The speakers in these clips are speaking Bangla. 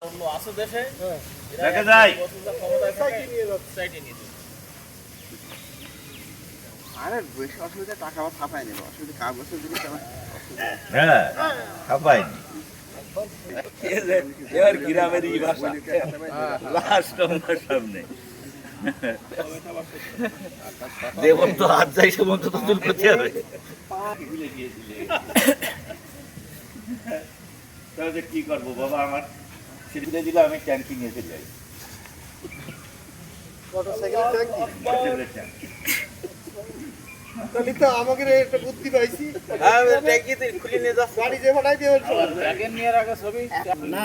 আছে দেশে দেখা যায় আরে বেশি অসুবিধা টাকা আবার ছাপাই নেব অসুবিধা কাগজের জিনিস আমার হ্যাঁ খাপাই এবার গ্রামেরই ভাষা লাস্ট আমার সামনে দেবন তো হাত যাই সমন্ত তো তুল করতে হবে তাহলে কি করবো বাবা আমার সিরিজে দিলে আমি ট্যাঙ্কি নিয়ে চলে যাই মোটরসাইকেলের ট্যাঙ্কি তাহলে তো আমাকে একটা বুদ্ধি পাইছি হ্যাঁ ট্যাঙ্কিতে খুলে নিয়ে যাস গাড়ি যে ভাড়াই দিয়ে ব্যাগের নিয়ে রাখা ছবি না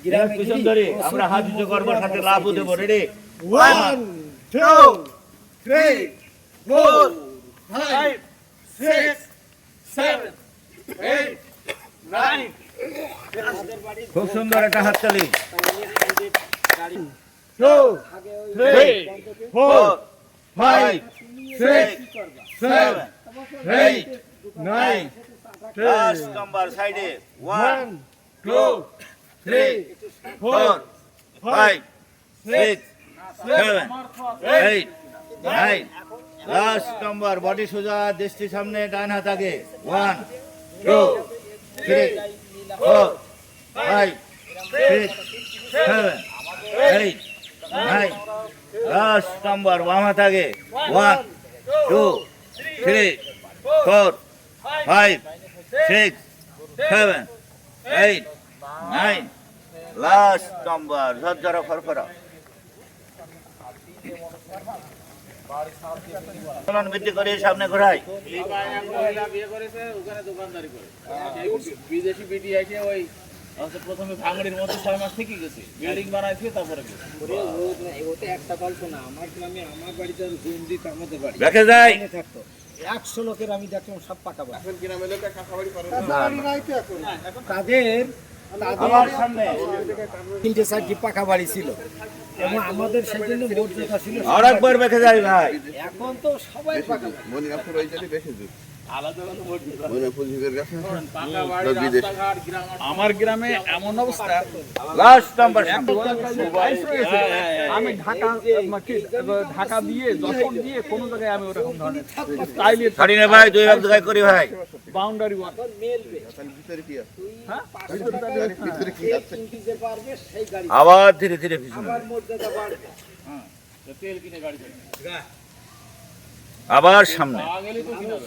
গ্রামের পিছন ধরে আমরা হাত উঁচু করবো সাথে লাভও দেবো রেডি 1 2 3 4 5 6 7 8 9 খুব সুন্দর একটা হাততালি 2 3 4 5 6 7 8 9 লাস্ট নাম্বার সাইডে 1 1 2 3 4 5 6 7 8 9 লাস্ট নাম্বার বডি সোজা দৃষ্টি সামনে ডান হাত আগে 1 2 3 4 5 6 7 8 9 লাস্ট নাম্বার বাম হাত আগে 1 2 3 4 5 6 7 8 9 লাস্ট নাম্বার ঝরঝরা ফরফরা বৃদ্ধি করে সামনে ঘোরাই বিয়ে করেছে ওখানে দোকানদারি করে বিদেশি বিটি আছে ওই প্রথমে ভাঙড়ির মধ্যে 6 মাস থেকে গেছে বিল্ডিং বানাইছে তারপরে ওটা একটা গল্প না আমার গ্রামে আমার বাড়িতে জমি দিত আমাদের বাড়ি দেখে যায় থাকতো 100 লোকের আমি দেখলাম সব পাকা বাড়ি এখন গ্রামে লোক কাঁচাবাড়ি করে তাদের আমার সামনে তিনটে চারটি পাকা বাড়ি ছিল এবং আমাদের সেজন্য মর্যাদা ছিল আর একবার দেখে যায় ভাই এখন তো সবাই পাকা বাড়ি মনিরামপুর ওই জায়গায় বেশি যুগ আলাদা আলাদা মসজিদ মনিরামপুর যুগের কাছে পাকা বাড়ি বিদেশ রাস্তাঘাট গ্রাম আমার গ্রামে এমন অবস্থা লাস্ট নাম্বার আমি ঢাকা দিয়ে যশোর দিয়ে কোনো জায়গায় আমি ওরকম ধরনের স্টাইলের ছাড়ি না ভাই দুই ভাগ জায়গায় করি ভাই বাউন্ডারি ওয়াল তাহলে ভিতরে কি আছে হ্যাঁ ভিতরে কি আছে কিনতে পারবে সেই গাড়ি আবার ধীরে ধীরে পিছনে আমার মর্যাদা বাড়বে তেল কিনে গাড়ি চালায় আবার সামনে পাওয়া গেলে তো কিনা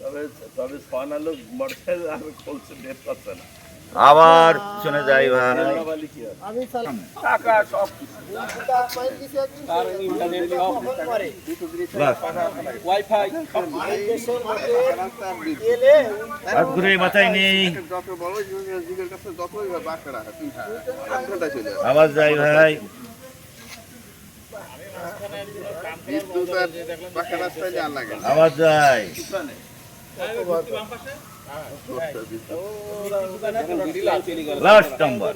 যাবে। তবে সোনা লোক মরছে আর বলছে ডেট পাচ্ছে না আবার পিছনে যাই ভাই বালি কি আর আমি চালাম টাকা সব মাইল দিছি একদিন আর ইন্টারনেট সব বাস। ওয়াইফাই এলে হাত ঘুরে মাথায় নেই যত বড় যুগের কাছে যতই বাঁকড়া 8 ঘন্টা চলে যায় আবার যাই ভাই বিদ্যুৎ আর বাঁকড়া রাস্তায় যা লাগে আবার যাই লাস্ট নাম্বার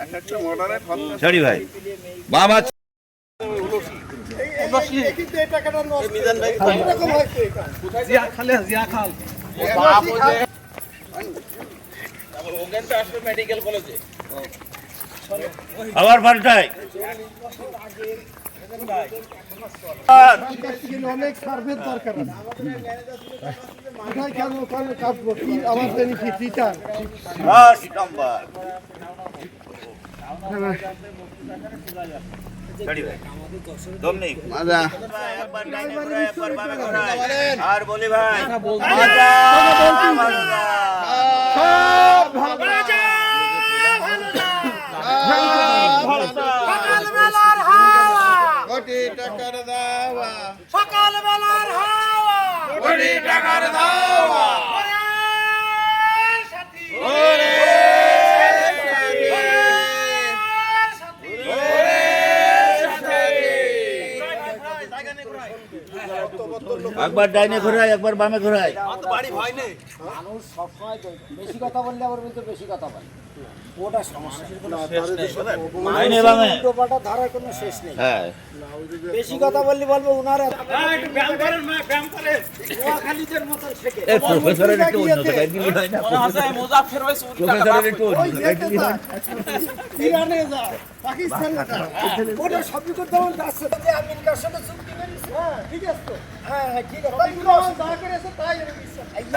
এক একটা মডারে খরচা ছাড়ি ভাই বাবা কিন্তু এই টাকাটা নষ্ট মিজান ভাই এরকম হয়েছে জিয়া খালে জিয়া খাল তারপর ওখান থেকে আসবে মেডিকেল কলেজে আবার পাল্টাই অনেক সার্ভের দরকার আছে কোথায় কেন ওখানে কাটবো কি আমার বেনিফিট রিটার্ন লাস্ট নাম্বার ছাড়ি ভাই দম নেই মাজা একবার ডাইনে ঘোরায়, একবার বামে ঘোরায়। আর বলি ভাই কোটি টাকার দাওয়া সকালবেলার হাওয়া কোটি টাকার দাওয়া ওরে একবার ডাইনে ঘোরায় একবার বামে ঘোরায়। মানুষ সবসময় বেশি কথা বললে আবার বলতে বেশি কথা বলে, ওটা সমস্যা। ডাইনে বামে। উল্টো পাল্টা ধারার কোনো শেষ নেই। হ্যাঁ বেশি কথা বললে বলবো উনারা নোয়াখালীদের মতন শেখে। এই প্রফেসরের একটু অন্য জায়গায় দিলি হয় না? প্রফেসরের একটু অন্য জায়গায় দিলি হয় না? ইরানে যায়, পাকিস্তানে যায়। ওটা সবই করতে আমার কাছে যে আমেরিকার সাথে চুক্তি করেছি। হ্যাঁ, ঠিক আছে তো। হ্যাঁ হ্যাঁ ঠিক আছে। তাই কিন্তু আমার যা করেছে তাই আমি বিশ্বাস করি।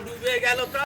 ডুবে গেল তো